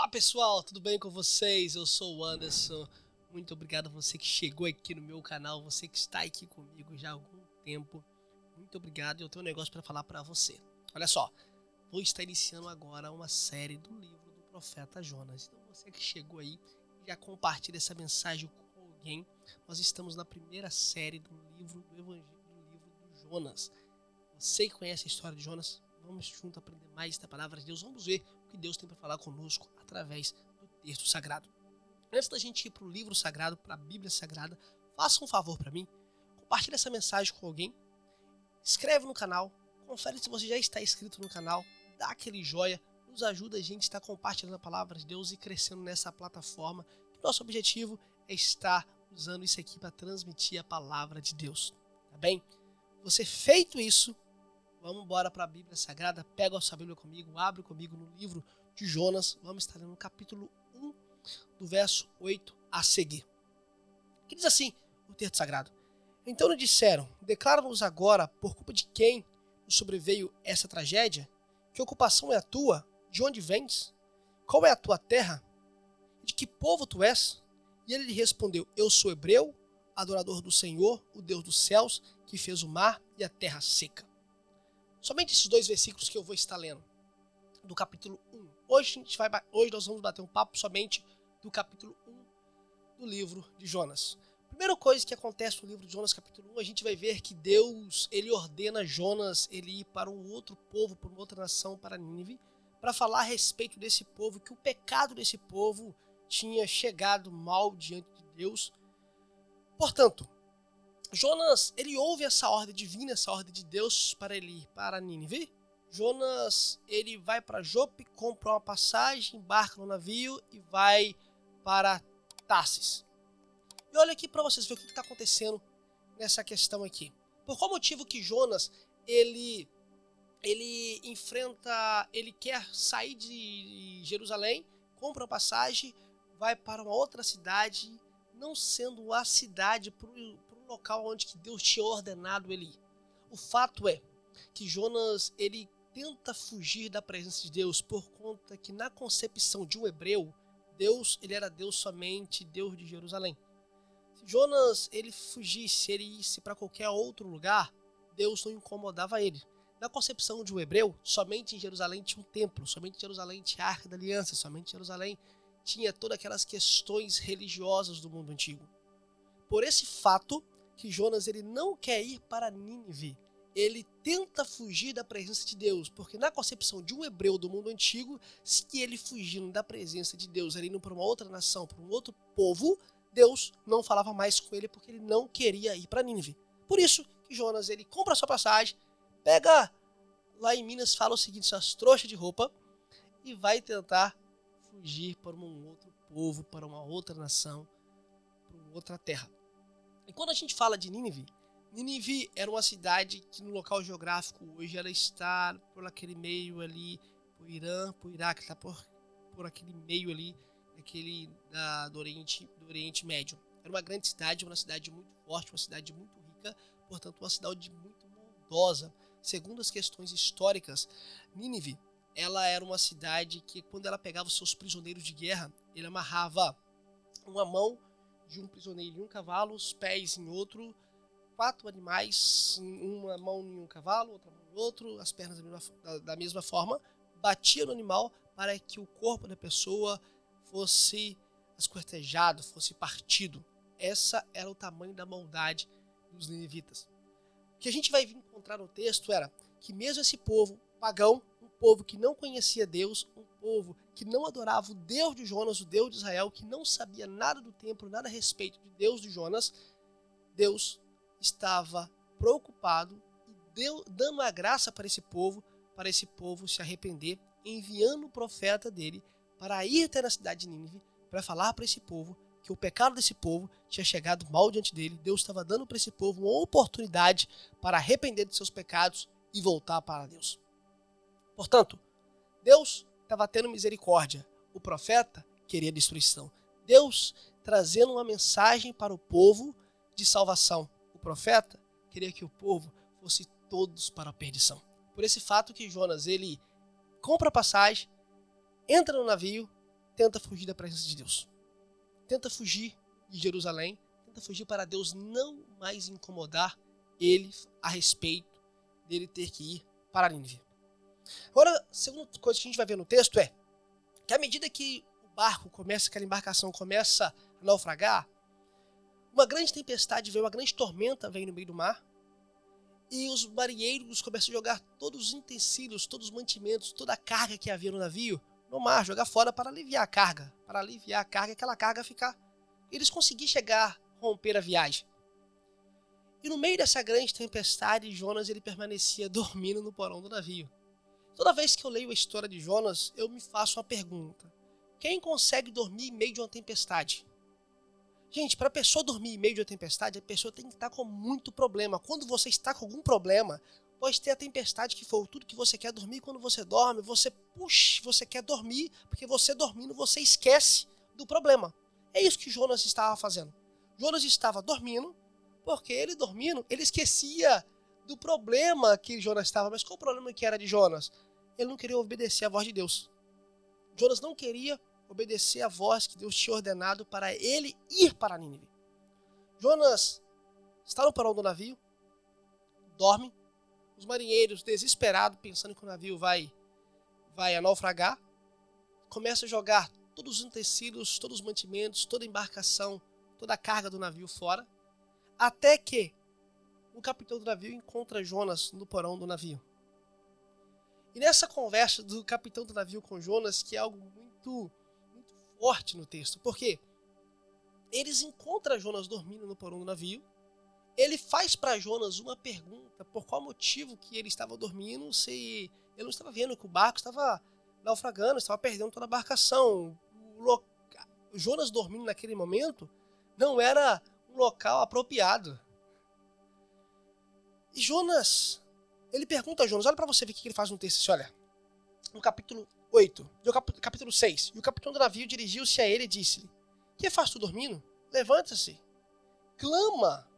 Olá pessoal, tudo bem com vocês? Eu sou o Anderson. Muito obrigado a você que chegou aqui no meu canal, você que está aqui comigo já há algum tempo. Muito obrigado, eu tenho um negócio para falar para você. Olha só, vou estar iniciando agora uma série do livro do profeta Jonas. Então você que chegou aí, já compartilha essa mensagem com alguém. Nós estamos na primeira série do livro do Evangelho, do livro do Jonas. Você que conhece a história de Jonas, vamos juntos aprender mais da palavra de Deus. Vamos ver o que Deus tem para falar conosco através do texto sagrado. Antes da gente ir para o livro sagrado, para a Bíblia Sagrada, faça um favor para mim. Compartilhe essa mensagem com alguém. Inscreve no canal. Confere se você já está inscrito no canal. Dá aquele joia. Nos ajuda a gente a estar compartilhando a palavra de Deus e crescendo nessa plataforma. Nosso objetivo é estar usando isso aqui para transmitir a palavra de Deus. Tá bem? Você feito isso, vamos embora para a Bíblia Sagrada, pega a sua Bíblia comigo, abre comigo no livro de Jonas, vamos estar no capítulo 1, do verso 8 a seguir. Que diz assim o texto sagrado: Então lhe disseram, declara-nos agora por culpa de quem nos sobreveio essa tragédia, que ocupação é a tua, de onde vens, qual é a tua terra, de que povo tu és? E ele lhe respondeu, eu sou hebreu, adorador do Senhor, o Deus dos céus, que fez o mar e a terra seca. Somente esses dois versículos que eu vou estar lendo, do capítulo 1. Hoje nós vamos bater um papo somente do capítulo 1 do livro de Jonas. Primeira coisa que acontece no livro de Jonas, capítulo 1, a gente vai ver que Deus, ele ordena Jonas ele ir para um outro povo, para uma outra nação, para Nínive, para falar a respeito desse povo, que o pecado desse povo tinha chegado mal diante de Deus. Portanto, Jonas, ele ouve essa ordem divina, essa ordem de Deus para ele ir para Nínive. Jonas, ele vai para Jope, compra uma passagem, embarca no navio e vai para Tarsis. E olha aqui para vocês verem o que está acontecendo nessa questão aqui. Por qual motivo que Jonas, ele quer sair de Jerusalém, compra uma passagem, vai para uma outra cidade, não sendo a cidade para o local onde que Deus tinha ordenado ele ir. O fato é que Jonas, ele tenta fugir da presença de Deus por conta que na concepção de um hebreu, Deus, ele era Deus somente, Deus de Jerusalém. Se Jonas, ele fugisse, ele isse para qualquer outro lugar, Deus não incomodava ele. Na concepção de um hebreu, somente em Jerusalém tinha um templo, somente em Jerusalém tinha a Arca da Aliança, somente em Jerusalém tinha todas aquelas questões religiosas do mundo antigo. Por esse fato que Jonas ele não quer ir para Nínive, ele tenta fugir da presença de Deus, porque na concepção de um hebreu do mundo antigo, se ele fugindo da presença de Deus, ele indo para uma outra nação, para um outro povo, Deus não falava mais com ele porque ele não queria ir para Nínive. Por isso que Jonas ele compra a sua passagem, pega lá em Minas, fala o seguinte, suas trouxas de roupa, e vai tentar fugir para um outro povo, para uma outra nação, para uma outra terra. E quando a gente fala de Nínive, Nínive era uma cidade que no local geográfico hoje ela está por aquele meio ali, por Irã, por Iraque, está por aquele meio ali, do Oriente Médio. Era uma grande cidade, uma cidade muito forte, uma cidade muito rica, portanto uma cidade muito maldosa. Segundo as questões históricas, Nínive, ela era uma cidade que quando ela pegava os seus prisioneiros de guerra, ele amarrava uma mão de um prisioneiro em um cavalo, os pés em outro, 4 animais, uma mão em um cavalo, outra mão em outro, as pernas da mesma forma, batia no animal para que o corpo da pessoa fosse esquartejado, fosse partido. Essa era o tamanho da maldade dos ninivitas. O que a gente vai encontrar no texto era que mesmo esse povo pagão, um povo que não conhecia Deus, um povo que não adorava o Deus de Jonas, o Deus de Israel, que não sabia nada do templo, nada a respeito de Deus de Jonas, Deus estava preocupado e dando a graça para esse povo se arrepender, enviando o profeta dele para ir até na cidade de Nínive, para falar para esse povo que o pecado desse povo tinha chegado mal diante dele. Deus estava dando para esse povo uma oportunidade para arrepender de seus pecados e voltar para Deus. Portanto, Deus estava tendo misericórdia. O profeta queria destruição. Deus trazendo uma mensagem para o povo de salvação. O profeta queria que o povo fosse todos para a perdição. Por esse fato que Jonas, ele compra a passagem, entra no navio, tenta fugir da presença de Deus. Tenta fugir de Jerusalém, tenta fugir para Deus não mais incomodar ele a respeito dele ter que ir para Nínive. Agora, a segunda coisa que a gente vai ver no texto é que à medida que o barco começa, aquela embarcação começa a naufragar, uma grande tempestade veio, uma grande tormenta veio no meio do mar, e os marinheiros começam a jogar todos os utensílios, todos os mantimentos, toda a carga que havia no navio no mar, jogar fora para aliviar a carga, aquela carga ficar. Eles conseguiram chegar, romper a viagem. E no meio dessa grande tempestade, Jonas ele permanecia dormindo no porão do navio. Toda vez que eu leio a história de Jonas, eu me faço uma pergunta. Quem consegue dormir em meio de uma tempestade? Gente, para a pessoa dormir em meio de uma tempestade, a pessoa tem que estar com muito problema. Quando você está com algum problema, pode ter a tempestade que for tudo que você quer dormir. Quando você dorme, você quer dormir, porque você dormindo, você esquece do problema. É isso que Jonas estava fazendo. Jonas estava dormindo, porque ele dormindo, ele esquecia do problema que Jonas estava. Mas qual o problema que era de Jonas? Ele não queria obedecer à voz de Deus. Jonas não queria obedecer a voz que Deus tinha ordenado para ele ir para Nínive. Jonas está no porão do navio, dorme, os marinheiros desesperados, pensando que o navio vai naufragar, começam a jogar todos os utensílios, todos os mantimentos, toda a embarcação, toda a carga do navio fora, até que o capitão do navio encontra Jonas no porão do navio. E nessa conversa do capitão do navio com Jonas, que é algo muito forte no texto, porque eles encontram Jonas dormindo no porão do navio, ele faz para Jonas uma pergunta, por qual motivo que ele estava dormindo, se ele não estava vendo que o barco estava naufragando, estava perdendo toda a embarcação. Jonas dormindo naquele momento não era um local apropriado. E Jonas, ele pergunta a Jonas, olha para você ver o que ele faz no texto, olha, no capítulo 8, capítulo 6, e o capitão do navio dirigiu-se a ele e disse-lhe, que faz tu dormindo? Levanta-se, clama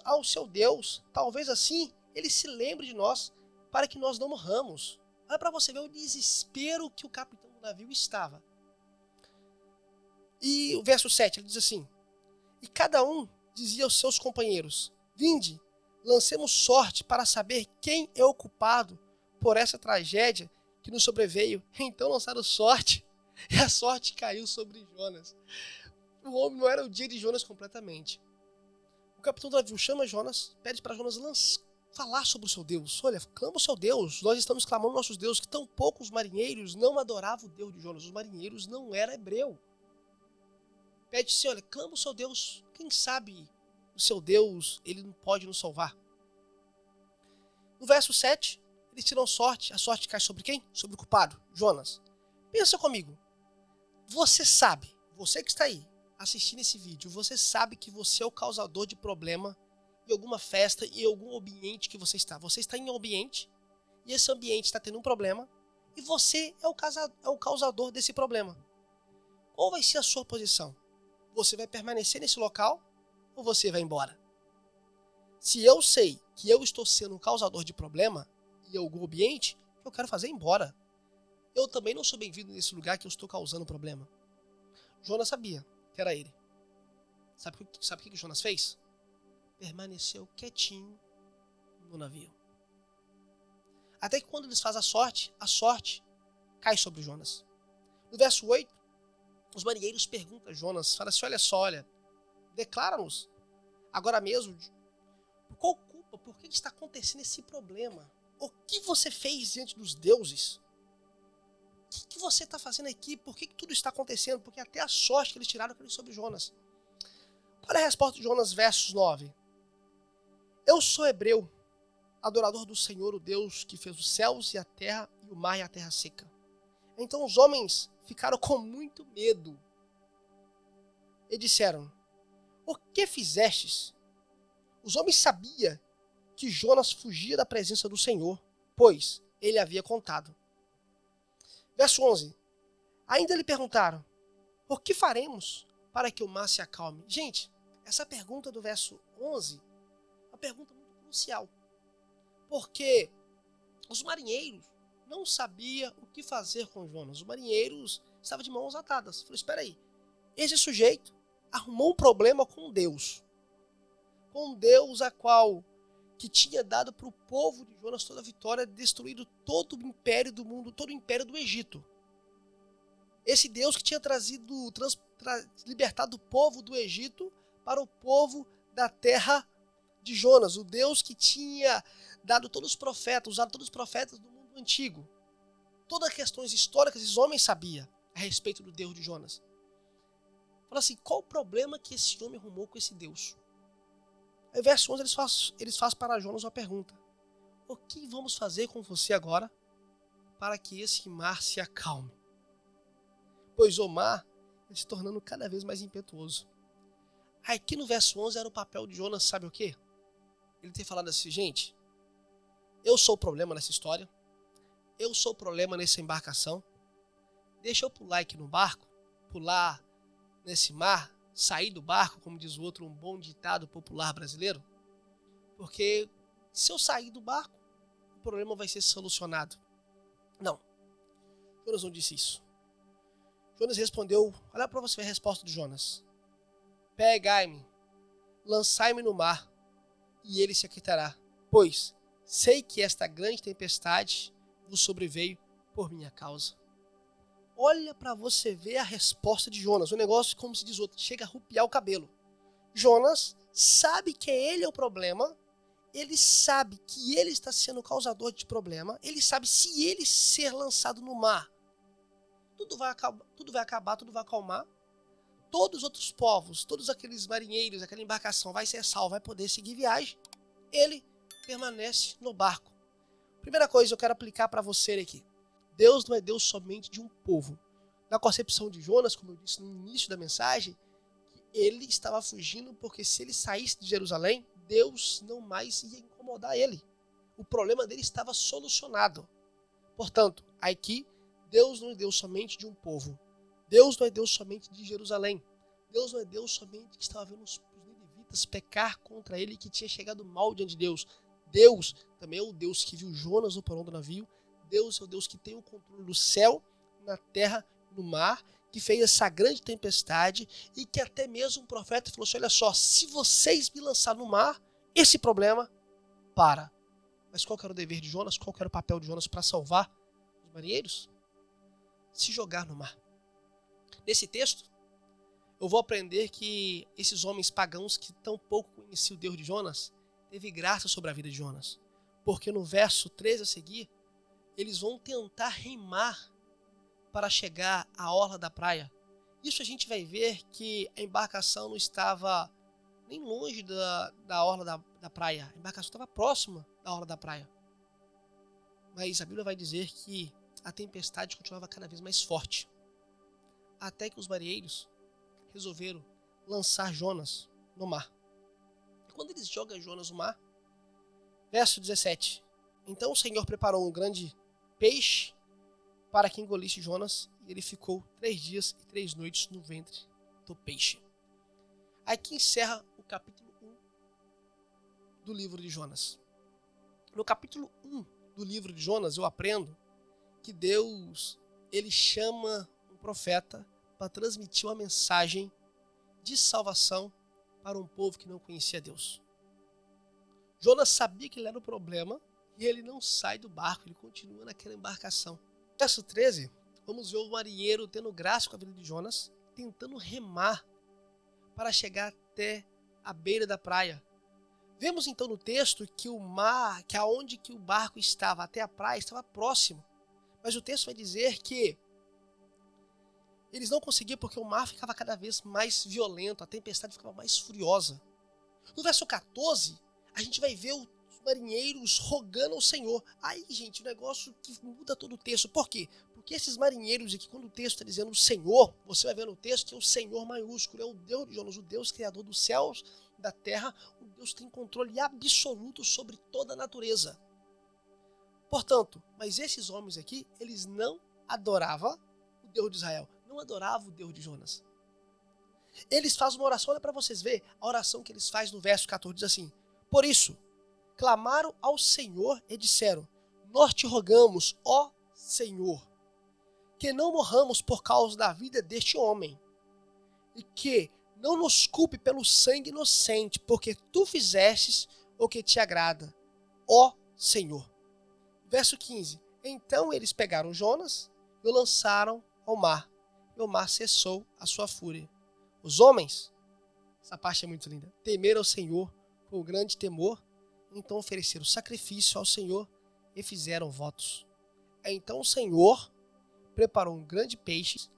ao seu Deus, talvez assim ele se lembre de nós, para que nós não morramos. Olha para você ver o desespero que o capitão do navio estava. E o verso 7, ele diz assim, e cada um dizia aos seus companheiros, vinde, lancemos sorte para saber quem é o culpado por essa tragédia que nos sobreveio. Então lançaram sorte, e a sorte caiu sobre Jonas. O homem não era o dia de Jonas completamente. O capitão do navio chama Jonas, pede para Jonas falar sobre o seu Deus. Olha, clama o seu Deus, nós estamos clamando nossos deuses, que tão poucos marinheiros não adoravam o Deus de Jonas. Os marinheiros não eram hebreus. Pede assim, olha, clama o seu Deus, quem sabe o seu Deus, ele não pode nos salvar. No verso 7, eles tiram sorte, a sorte cai sobre quem? Sobre o culpado, Jonas. Pensa comigo, você sabe, você que está aí assistindo esse vídeo, você sabe que você é o causador de problema em alguma festa, em algum ambiente que você está. Você está em um ambiente, e esse ambiente está tendo um problema, e você é o causador desse problema. Qual vai ser a sua posição? Você vai permanecer nesse local, ou você vai embora? Se eu sei que eu estou sendo um causador de problema em algum ambiente, o que eu quero fazer é ir embora. Eu também não sou bem-vindo nesse lugar que eu estou causando problema. Jonas sabia que era ele. Sabe o que Jonas fez? Permaneceu quietinho no navio. Até que quando eles fazem a sorte cai sobre Jonas. No verso 8, os marinheiros perguntam a Jonas, fala assim, olha só, declara-nos agora mesmo, por qual culpa, por que está acontecendo esse problema? O que você fez diante dos deuses? O que você está fazendo aqui? Por que tudo está acontecendo? Porque até a sorte que eles tiraram caiu sobre Jonas. Olha a resposta de Jonas, versos 9. Eu sou hebreu, adorador do Senhor, o Deus que fez os céus e a terra, e o mar e a terra seca. Então os homens ficaram com muito medo e disseram, o que fizestes? Os homens sabiam que Jonas fugia da presença do Senhor, pois ele havia contado. Verso 11. Ainda lhe perguntaram, o que faremos para que o mar se acalme? Gente, essa pergunta do verso 11 é uma pergunta muito crucial. Porque os marinheiros, não sabia o que fazer com Jonas. Os marinheiros estavam de mãos atadas. Falei, espera aí, esse sujeito arrumou um problema com Deus a qual que tinha dado para o povo de Jonas toda a vitória, destruído todo o império do mundo, todo o império do Egito. Esse Deus que tinha libertado o povo do Egito para o povo da terra de Jonas. O Deus que tinha dado todos os profetas, usado todos os profetas do mundo antigo. Todas as questões históricas, esses homens sabiam a respeito do Deus de Jonas. Fala assim, qual o problema que esse homem arrumou com esse Deus? Aí, verso 11, eles fazem para Jonas uma pergunta. O que vamos fazer com você agora para que esse mar se acalme? Pois o mar está se tornando cada vez mais impetuoso. Aqui no verso 11 era o papel de Jonas, sabe o quê? Ele tem falado assim, gente, eu sou o problema nessa história, eu sou o problema nessa embarcação, deixa eu pular aqui no barco, pular nesse mar, sair do barco, como diz o outro, um bom ditado popular brasileiro, porque se eu sair do barco, o problema vai ser solucionado. Não, Jonas não disse isso. Jonas respondeu, olha para você ver a resposta de Jonas. Pegai-me, lançai-me no mar, e ele se aquietará, pois sei que esta grande tempestade vos sobreveio por minha causa. Olha para você ver a resposta de Jonas. O negócio, como se diz outro, chega a arrupiar o cabelo. Jonas sabe que ele é o problema. Ele sabe que ele está sendo o causador de problema. Ele sabe se ele ser lançado no mar, tudo vai acabar, tudo vai acalmar. Todos os outros povos, todos aqueles marinheiros, aquela embarcação vai ser salva, vai poder seguir viagem. Ele permanece no barco. Primeira coisa que eu quero aplicar para você aqui. Deus não é Deus somente de um povo. Na concepção de Jonas, como eu disse no início da mensagem, que ele estava fugindo porque se ele saísse de Jerusalém, Deus não mais ia incomodar ele. O problema dele estava solucionado. Portanto, aqui, Deus não é Deus somente de um povo. Deus não é Deus somente de Jerusalém. Deus não é Deus somente que estava vendo os ninivitas pecar contra ele e que tinha chegado mal diante de Deus. Deus também é o Deus que viu Jonas no porão do navio. Deus é o Deus que tem o controle do céu, na terra, no mar, que fez essa grande tempestade e que até mesmo um profeta falou assim, olha só, se vocês me lançarem no mar, esse problema para. Mas qual que era o dever de Jonas? Qual que era o papel de Jonas para salvar os marinheiros? Se jogar no mar. Nesse texto, eu vou aprender que esses homens pagãos que tão pouco conheciam o Deus de Jonas, teve graça sobre a vida de Jonas. Porque no verso 13 a seguir, eles vão tentar remar para chegar à orla da praia. Isso a gente vai ver que a embarcação não estava nem longe da orla da praia. A embarcação estava próxima da orla da praia. Mas a Bíblia vai dizer que a tempestade continuava cada vez mais forte. Até que os marinheiros resolveram lançar Jonas no mar. E quando eles jogam Jonas no mar, verso 17. Então o Senhor preparou um grande peixe para que engolisse Jonas, e ele ficou 3 dias e 3 noites no ventre do peixe. Aqui encerra o capítulo 1 do livro de Jonas. No capítulo 1 do livro de Jonas, eu aprendo que Deus, ele chama um profeta para transmitir uma mensagem de salvação para um povo que não conhecia Deus. Jonas sabia que ele era o problema e ele não sai do barco, ele continua naquela embarcação. Verso 13, vamos ver o marinheiro tendo graça com a vida de Jonas, tentando remar para chegar até a beira da praia. Vemos então no texto que o mar, que aonde que o barco estava até a praia, estava próximo. Mas o texto vai dizer que eles não conseguiam porque o mar ficava cada vez mais violento, a tempestade ficava mais furiosa. No verso 14, a gente vai ver os marinheiros rogando ao Senhor. Aí, gente, o negócio que muda todo o texto. Por quê? Porque esses marinheiros aqui, quando o texto está dizendo o Senhor, você vai ver no texto que é o Senhor maiúsculo, é o Deus de Jonas, o Deus criador dos céus, da terra, o Deus que tem controle absoluto sobre toda a natureza. Portanto, mas esses homens aqui, eles não adoravam o Deus de Israel, não adoravam o Deus de Jonas. Eles fazem uma oração, olha para vocês verem, a oração que eles fazem no verso 14 diz assim: por isso, clamaram ao Senhor e disseram: nós te rogamos, ó Senhor, que não morramos por causa da vida deste homem, e que não nos culpe pelo sangue inocente, porque tu fizestes o que te agrada, ó Senhor. Verso 15. Então eles pegaram Jonas e o lançaram ao mar, e o mar cessou a sua fúria. Os homens, essa parte é muito linda, temeram ao Senhor com grande temor, então ofereceram sacrifício ao Senhor e fizeram votos. Então o Senhor preparou um grande peixe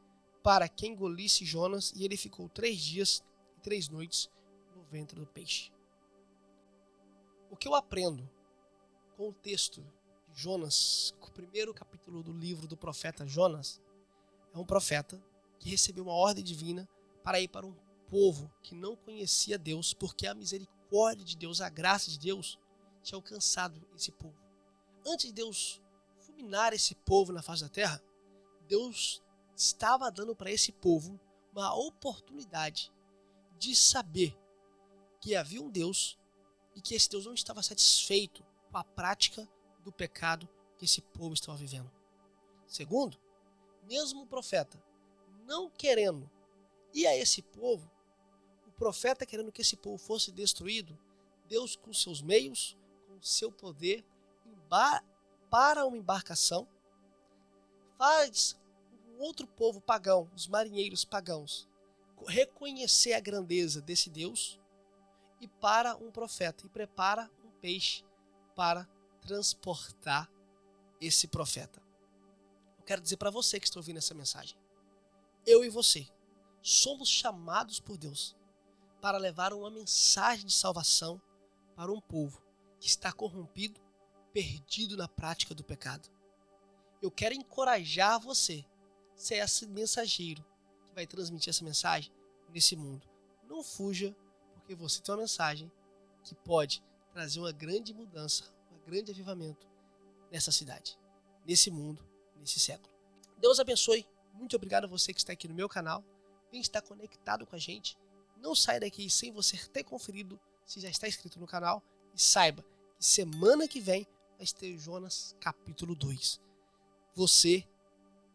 para que engolisse Jonas, e ele ficou 3 dias e 3 noites no ventre do peixe. O que eu aprendo com o texto de Jonas, o primeiro capítulo do livro do profeta Jonas, é um profeta que recebeu uma ordem divina para ir para um povo que não conhecia Deus, porque a misericórdia de Deus, a graça de Deus, tinha alcançado esse povo. Antes de Deus fulminar esse povo na face da terra, Deus estava dando para esse povo uma oportunidade de saber que havia um Deus e que esse Deus não estava satisfeito com a prática do pecado que esse povo estava vivendo. Segundo, mesmo o profeta não querendo ir a esse povo, o profeta querendo que esse povo fosse destruído, Deus com seus meios, com seu poder, para uma embarcação, faz um outro povo pagão, os marinheiros pagãos, reconhecer a grandeza desse Deus, e para um profeta, e prepara um peixe para transportar esse profeta. Eu quero dizer para você que está ouvindo essa mensagem, eu e você somos chamados por Deus para levar uma mensagem de salvação para um povo que está corrompido, perdido na prática do pecado. Eu quero encorajar você a ser esse mensageiro que vai transmitir essa mensagem nesse mundo. Não fuja, porque você tem uma mensagem que pode trazer uma grande mudança, um grande avivamento nessa cidade, nesse mundo, nesse século. Deus abençoe. Muito obrigado a você que está aqui no meu canal. Vem estar conectado com a gente. Não saia daqui sem você ter conferido se já está inscrito no canal. E saiba que semana que vem vai ter Jonas capítulo 2. Você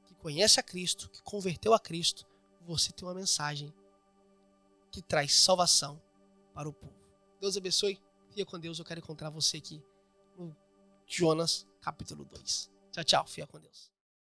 que conhece a Cristo, que converteu a Cristo, você tem uma mensagem que traz salvação para o povo. Deus abençoe. Fica com Deus. Eu quero encontrar você aqui no Jonas capítulo 2. Tchau, tchau. Fica com Deus.